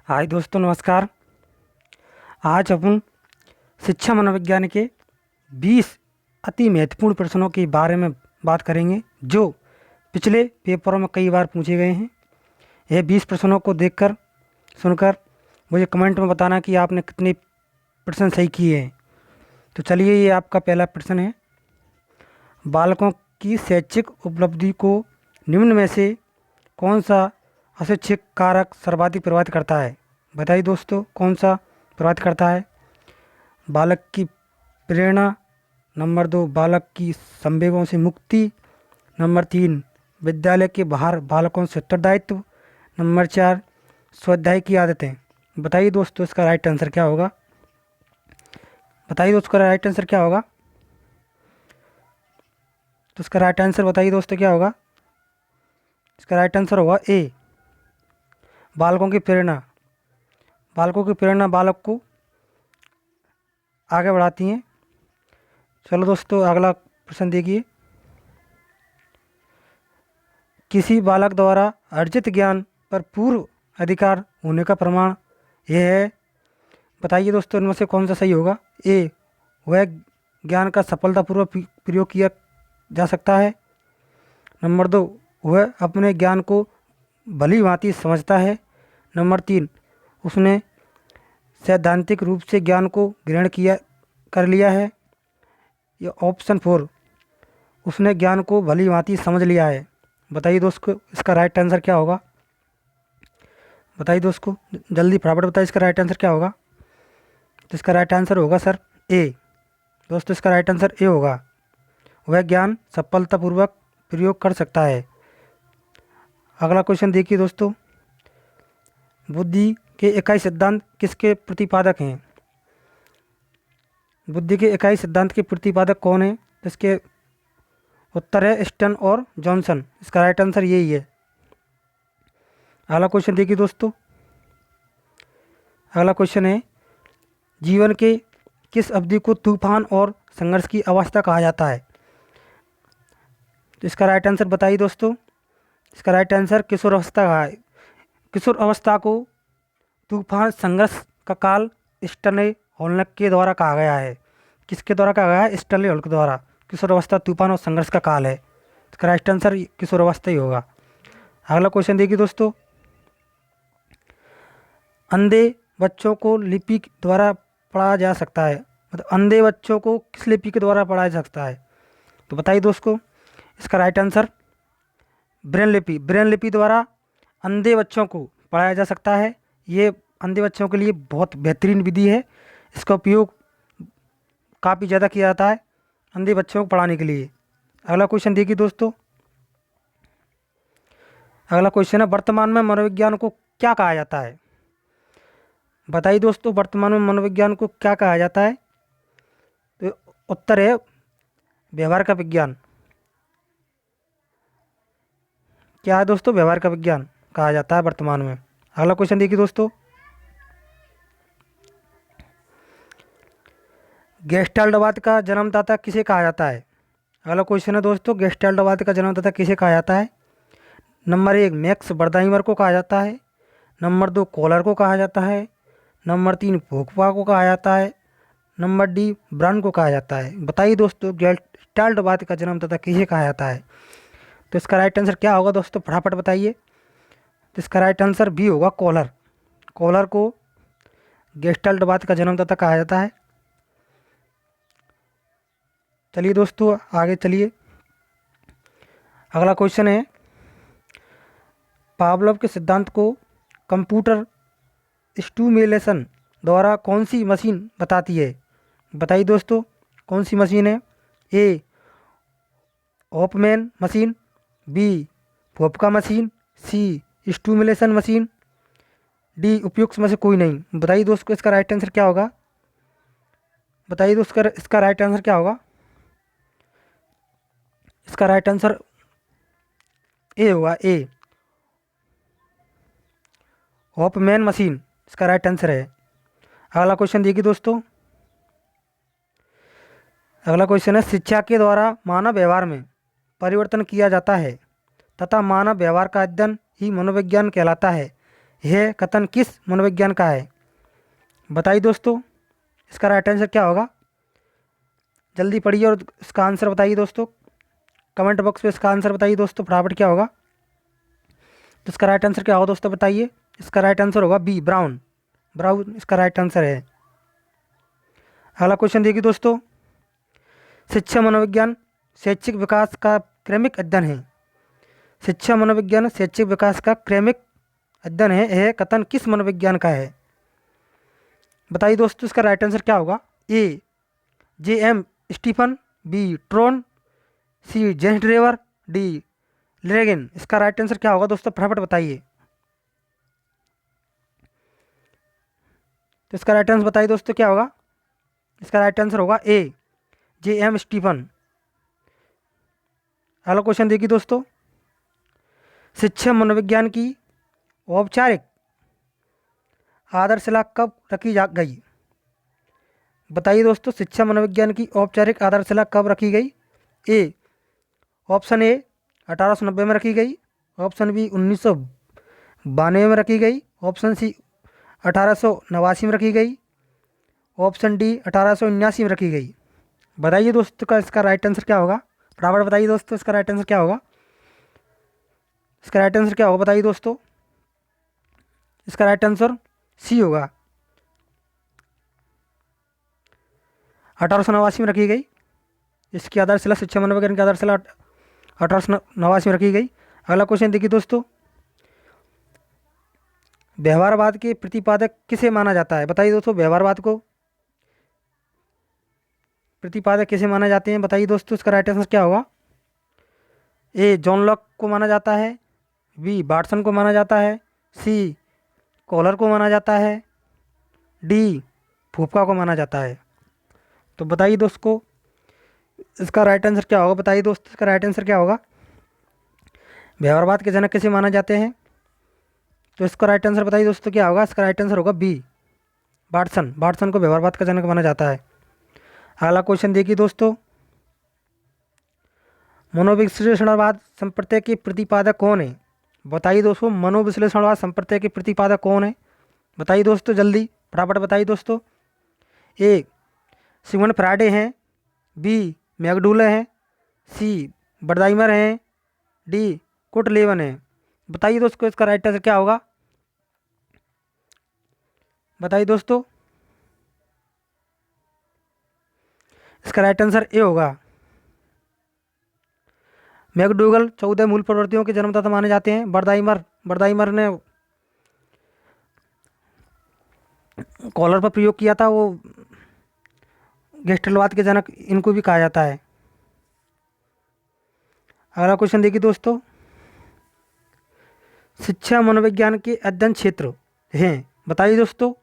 हाय दोस्तों, नमस्कार। आज अपन शिक्षा मनोविज्ञान के 20 अति महत्वपूर्ण प्रश्नों के बारे में बात करेंगे जो पिछले पेपरों में कई बार पूछे गए हैं। यह 20 प्रश्नों को देखकर सुनकर मुझे कमेंट में बताना कि आपने कितने प्रश्न सही किए हैं। तो चलिए, ये आपका पहला प्रश्न है। बालकों की शैक्षिक उपलब्धि को निम्न में से कौन सा अशैक्षिक कारक सर्वाधिक प्रभावित करता है? बताइए दोस्तों, कौन सा प्रभावित करता है? बालक की प्रेरणा, नंबर 2 बालक की संवेगों से मुक्ति, नंबर 3 विद्यालय के बाहर बालकों से उत्तरदायित्व, नंबर 4 स्वाध्याय की आदतें। बताइए दोस्तों, इसका राइट आंसर क्या होगा? बताइए दोस्तों, इसका राइट आंसर क्या होगा? तो इसका राइट आंसर बताइए दोस्तों, क्या होगा? इसका राइट आंसर होगा ए, बालकों की प्रेरणा। बालकों की प्रेरणा बालक को आगे बढ़ाती हैं। चलो दोस्तों, अगला प्रश्न देखिए। किसी बालक द्वारा अर्जित ज्ञान पर पूर्व अधिकार होने का प्रमाण यह है। बताइए दोस्तों, इनमें से कौन सा सही होगा? ए, वह ज्ञान का सफलतापूर्वक प्रयोग किया जा सकता है। नंबर 2, वह अपने ज्ञान को भली भांति समझता है। नंबर 3, उसने सैद्धांतिक रूप से ज्ञान को ग्रहण कर लिया है। या ऑप्शन 4, उसने ज्ञान को भली भांति समझ लिया है। बताइए दोस्तों, इसका राइट आंसर क्या होगा? बताइए दोस्तों, जल्दी फटाफट बताइए, इसका राइट आंसर क्या होगा? तो इसका राइट आंसर होगा सर ए। दोस्तों, इसका राइट आंसर ए होगा। वह ज्ञान सफलतापूर्वक प्रयोग कर सकता है। अगला क्वेश्चन देखिए दोस्तों। बुद्धि के इकाई सिद्धांत किसके प्रतिपादक हैं? बुद्धि के इकाई सिद्धांत के प्रतिपादक कौन है? इसके उत्तर है स्टर्न और जॉनसन। इसका राइट आंसर यही है। अगला क्वेश्चन देखिए दोस्तों। अगला क्वेश्चन है, जीवन के किस अवधि को तूफान और संघर्ष की अवस्था कहा जाता है? तो इसका राइट आंसर बताइए दोस्तों। इसका राइट आंसर किशोर अवस्था कहा है। किशोर अवस्था को तूफान संघर्ष का काल स्टर्नले हॉलक के द्वारा कहा गया है। किसके द्वारा कहा गया है? स्टर्नले हॉलक के द्वारा। किशोर अवस्था तूफान और संघर्ष का काल है। इसका राइट आंसर किशोर अवस्था ही होगा। अगला क्वेश्चन देखिए दोस्तों। अंधे बच्चों को लिपि द्वारा पढ़ाया जा सकता है। मतलब अंधे बच्चों को किस लिपि के द्वारा पढ़ाया जा सकता है? तो बताइए दोस्तों, इसका राइट आंसर ब्रेन लिपि। ब्रेन लिपि द्वारा अंधे बच्चों को पढ़ाया जा सकता है। ये अंधे बच्चों के लिए बहुत बेहतरीन विधि है। इसका उपयोग काफ़ी ज़्यादा किया जाता है अंधे बच्चों को पढ़ाने के लिए। अगला क्वेश्चन देखिए दोस्तों। अगला क्वेश्चन है, वर्तमान में मनोविज्ञान को क्या कहा जाता है? बताइए दोस्तों, वर्तमान में मनोविज्ञान को क्या कहा जाता है? तो उत्तर है व्यवहार का विज्ञान। क्या है दोस्तों? व्यवहार का विज्ञान कहा जाता है वर्तमान में। अगला क्वेश्चन देखिए दोस्तों। गेस्टाल्टवाद का जन्मदाता किसे कहा जाता है? अगला क्वेश्चन है दोस्तों, गेस्टाल्टवाद का जन्मदाता किसे कहा जाता है? नंबर 1 मैक्स बर्दाइमर को कहा जाता है। नंबर 2 कॉलर को कहा जाता है। नंबर 3 फोकपा को कहा जाता है। नंबर डी ब्रांड को कहा जाता है। बताइए दोस्तों, गेस्टाल्टवाद का जन्मदाता किसे कहा जाता है? तो इसका राइट आंसर क्या होगा दोस्तों? फटाफट बताइए। तो इसका राइट आंसर बी होगा, कॉलर। कॉलर को गेस्टाल्टवाद का जन्मदाता कहा जाता है। चलिए दोस्तों, आगे चलिए। अगला क्वेश्चन है, पावलोव के सिद्धांत को कंप्यूटर स्टिमुलेशन द्वारा कौन सी मशीन बताती है? बताइए दोस्तों, कौन सी मशीन है? ए होफमैन मशीन, बी फोपका मशीन, सी स्टिमुलेशन मशीन, डी उपयुक्त में से कोई नहीं। बताइए दोस्तों, इसका राइट आंसर क्या होगा? बताइए दोस्तों, इसका राइट आंसर क्या होगा? इसका राइट आंसर ए होगा, ए होफमैन मशीन इसका राइट आंसर है। अगला क्वेश्चन देखिए दोस्तों। अगला क्वेश्चन है, शिक्षा के द्वारा मानव व्यवहार में परिवर्तन किया जाता है तथा मानव व्यवहार का अध्ययन ही मनोविज्ञान कहलाता है। यह कथन किस मनोविज्ञान का है? बताइए दोस्तों, इसका राइट आंसर क्या होगा? जल्दी पढ़िए और इसका आंसर बताइए दोस्तों। कमेंट बॉक्स में इसका आंसर बताइए दोस्तों, फटाफट क्या होगा। तो इसका राइट आंसर क्या होगा दोस्तों, बताइए। इसका राइट आंसर होगा बी, ब्राउन। ब्राउन इसका राइट आंसर है। अगला क्वेश्चन देखिए दोस्तों, शिक्षा मनोविज्ञान शैक्षिक विकास का क्रमिक अध्ययन है। शिक्षा मनोविज्ञान शैक्षिक विकास का क्रमिक अध्ययन है, यह कथन किस मनोविज्ञान का है? बताइए दोस्तों, इसका राइट आंसर क्या होगा? ए, जे.एम. स्टीफन, बी, ट्रोन, सी, जेम्स ड्रेवर, डी, लेगिन। इसका राइट आंसर क्या होगा दोस्तों, फटाफट बताइए। तो इसका राइट आंसर बताइए दोस्तों, क्या होगा? इसका राइट आंसर होगा ए, जे.एम. स्टीफन। अगला क्वेश्चन देखिए दोस्तों, शिक्षा मनोविज्ञान की औपचारिक आधारशिला कब रखी जा गई? बताइए दोस्तों, शिक्षा मनोविज्ञान की औपचारिक आधारशिला कब रखी गई? ए, ऑप्शन ए 1890 में रखी गई, ऑप्शन बी 1992 में रखी गई, ऑप्शन सी 1889 में रखी गई, ऑप्शन डी 1879 में रखी गई। बताइए दोस्तों का इसका राइट आंसर क्या होगा? बराबर बताइए दोस्तों, इसका राइट आंसर क्या होगा? इसका राइट आंसर क्या होगा बताइए दोस्तों। इसका राइट आंसर सी होगा, 1889 में रखी गई। इसकी आधारशिला, शिक्षा मनोविज्ञान की आधारशिला 1889 में रखी गई। अगला क्वेश्चन देखिए दोस्तों, व्यवहारवाद के प्रतिपादक किसे माना जाता है? बताइए दोस्तों, व्यवहारवाद को प्रतिपादक किसे माना जाते हैं? बताइए दोस्तों, इसका राइट आंसर क्या होगा? ए, जॉन लॉक को माना जाता है, बी, वाटसन को माना जाता है, सी, कॉलर को माना जाता है, डी, फूफका को माना जाता है। तो बताइए दोस्तों, इसका राइट आंसर क्या होगा? बताइए दोस्तों, इसका राइट आंसर क्या होगा? व्यवहारवाद के जनक किसे माना जाते हैं? तो इसका राइट आंसर बताइए दोस्तों, क्या होगा? इसका राइट आंसर होगा बी, वाटसन। वाटसन को व्यवहारवाद का जनक माना जाता है। अगला क्वेश्चन देखिए दोस्तों, मनोविश्लेषणवाद संप्रदाय के प्रतिपादक कौन है? बताइए दोस्तों, मनोविश्लेषणवाद संप्रदाय के प्रतिपादक कौन है? बताइए दोस्तों, जल्दी फटाफट बताइए दोस्तों। ए, सिमन फ्राइडे हैं, बी, मैकडूले हैं, सी, बर्दाइमर हैं, डी, कुट लेवन है। बताइए दोस्तों, इसका राइट आंसर क्या होगा? बताइए दोस्तों, इसका राइट आंसर ए होगा। मैकडूगल 14 मूल प्रवृत्तियों के जन्मदाता माने जाते हैं। बर्दाइमर ने कॉलर पर प्रयोग किया था, वो गेस्टलवाद के जनक इनको भी कहा जाता है। अगला क्वेश्चन देखिए दोस्तों, शिक्षा मनोविज्ञान के अध्ययन क्षेत्र हैं। बताइए दोस्तों,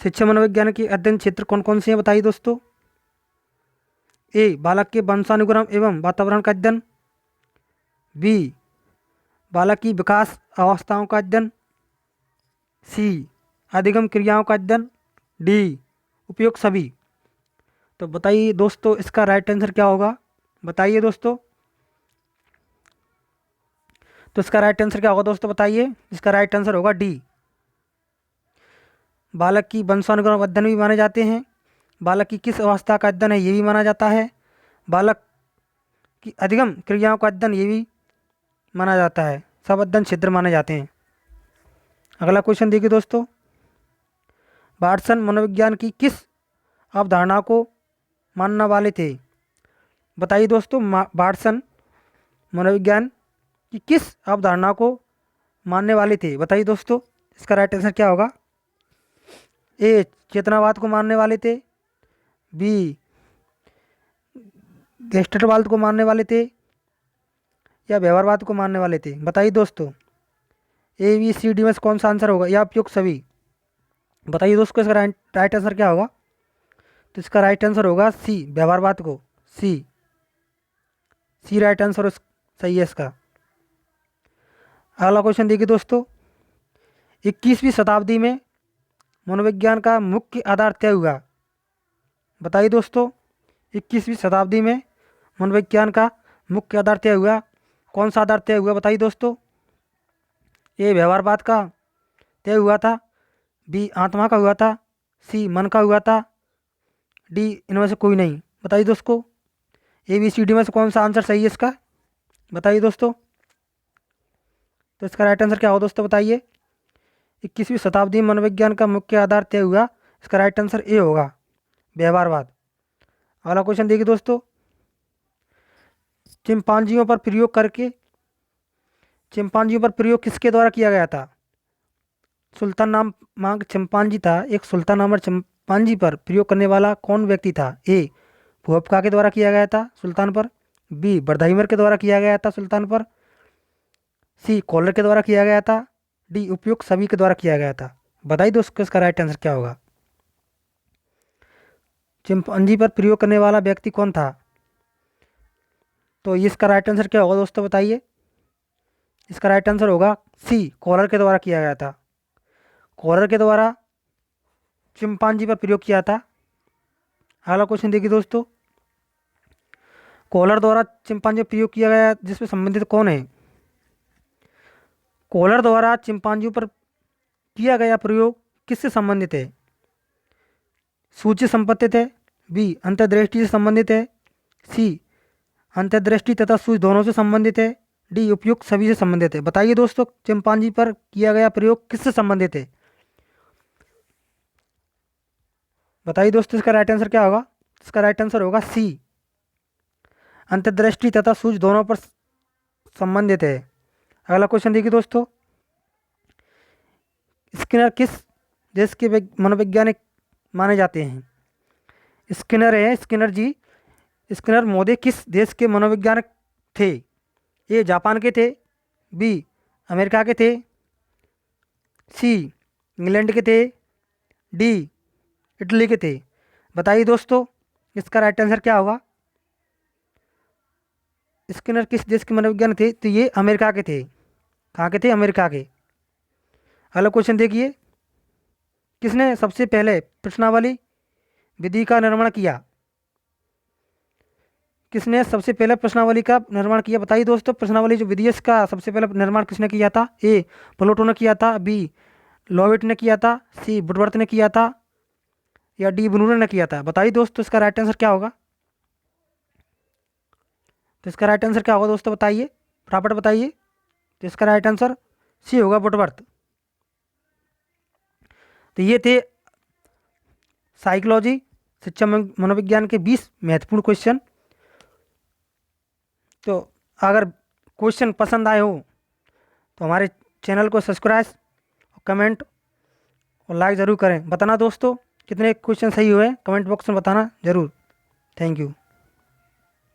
शिक्षा मनोविज्ञान के अध्ययन क्षेत्र कौन कौन से हैं? बताइए दोस्तों। ए, बालक के वंशानुक्रम एवं वातावरण का अध्ययन, बी, बालक की विकास अवस्थाओं का अध्ययन, सी, अधिगम क्रियाओं का अध्ययन, डी, उपयुक्त सभी। तो बताइए दोस्तों, इसका राइट आंसर क्या होगा? बताइए दोस्तों। तो इसका राइट आंसर क्या होगा दोस्तों, बताइए। इसका राइट आंसर होगा डी, बालक की वंशानुक्रम अध्ययन भी माने जाते हैं, बालक की किस अवस्था का अध्ययन है ये भी माना जाता है, बालक की अधिगम क्रियाओं का अध्ययन ये भी माना जाता है। सब अध्ययन क्षेत्र माने जाते हैं। अगला क्वेश्चन देखिए दोस्तों, वाटसन मनोविज्ञान की किस अवधारणा को मानने वाले थे? बताइए दोस्तों, वाटसन मनोविज्ञान की किस अवधारणा को मानने वाले थे? बताइए दोस्तों, इसका राइट आंसर क्या होगा? ए, चेतनावाद को मानने वाले थे, बी, गेस्टलवाद को मानने वाले थे, या व्यवहारवाद को मानने वाले थे? बताइए दोस्तों, ए, बी, सी, डी में से कौन सा आंसर होगा, या उपयुक्त सभी? बताइए दोस्तों, इसका राइट आंसर क्या होगा? तो इसका राइट आंसर होगा सी, व्यवहारवाद को। सी राइट आंसर सही है इसका। अगला क्वेश्चन देखिए दोस्तों, 21वीं शताब्दी में मनोविज्ञान का मुख्य आधार तय हुआ। बताइए दोस्तों, 21वीं शताब्दी में मनोविज्ञान का मुख्य आधार तय हुआ। कौन सा आधार तय हुआ? बताइए दोस्तों। ए, व्यवहारवाद का, तय हुआ था, बी आत्मा का हुआ था, सी मन का हुआ था, डी इनमें से कोई नहीं। बताइए दोस्तों, ABCD में से कौन सा आंसर सही है इसका? बताइए दोस्तों। तो इसका राइट आंसर क्या होगा दोस्तों, बताइए। 21वीं शताब्दी में मनोविज्ञान का मुख्य आधार तय हुआ, इसका राइट आंसर ए होगा, व्यवहारवाद। अगला क्वेश्चन देखिए दोस्तों, चिंपांजियों पर प्रयोग किसके द्वारा किया गया था? सुल्तान नामक चिंपांजी था, एक सुल्तान नामक चिंपांजी पर प्रयोग करने वाला कौन व्यक्ति था? ए भुहपका के द्वारा किया गया था सुल्तान पर, बी बर्दाइमर के द्वारा किया गया था सुल्तान पर, सी कॉलर के द्वारा किया गया था, डी उपयुक्त सभी के द्वारा किया गया था। बताइए दोस्तों इसका राइट आंसर क्या होगा? चिंपांजी पर प्रयोग करने वाला व्यक्ति कौन था? तो इसका राइट आंसर क्या होगा दोस्तों, बताइए। इसका राइट आंसर होगा सी कॉलर के द्वारा किया गया था। कॉलर के द्वारा चिंपांजी पर प्रयोग किया था। अगला क्वेश्चन देखिए दोस्तों, कॉलर द्वारा चिंपांजी पर प्रयोग किया गया जिसमें संबंधित कौन है? कॉलर द्वारा चिंपांजियों पर किया गया प्रयोग किससे संबंधित है? सूच से संबंधित है, बी अंतर्दृष्टि से संबंधित है, सी अंतर्दृष्टि तथा सूच दोनों से संबंधित है, डी उपयुक्त सभी से संबंधित है। बताइए दोस्तों, चिंपांजी पर किया गया प्रयोग किससे संबंधित है? बताइए दोस्तों इसका राइट आंसर क्या होगा? इसका राइट आंसर होगा सी अंतर्दृष्टि तथा सूच दोनों पर संबंधित है। अगला क्वेश्चन देखिए दोस्तों, स्किनर किस देश के मनोवैज्ञानिक माने जाते हैं? स्किनर है, स्किनर जी, स्किनर महोदय किस देश के मनोवैज्ञानिक थे? ए जापान के थे, बी अमेरिका के थे, सी इंग्लैंड के थे, डी इटली के थे। बताइए दोस्तों इसका राइट आंसर क्या होगा? स्किनर किस देश के मनोविज्ञान थे? तो ये अमेरिका के थे। कहाँ के थे? अमेरिका के। अगला क्वेश्चन देखिए, किसने सबसे पहले प्रश्नावली विधि का निर्माण किया? किसने सबसे पहले प्रश्नावली का निर्माण किया? बताइए दोस्तों, प्रश्नावली जो विधि है इसका सबसे पहले निर्माण किसने किया था? ए प्लेटो ने किया था, बी लॉवेट ने किया था, सी वुडवर्थ ने किया था, या डी ब्रूनर ने किया था। बताइए दोस्तों इसका राइट आंसर क्या होगा? तो इसका राइट आंसर क्या होगा दोस्तों, बताइए फटाफट बताइए। तो इसका राइट आंसर सी होगा, वुडवर्थ। तो ये थे साइकोलॉजी शिक्षा मनोविज्ञान के 20 महत्वपूर्ण क्वेश्चन। तो अगर क्वेश्चन पसंद आए हो तो हमारे चैनल को सब्सक्राइब, कमेंट और लाइक ज़रूर करें। बताना दोस्तों कितने क्वेश्चन सही हुए, कमेंट बॉक्स में बताना ज़रूर। Thank you.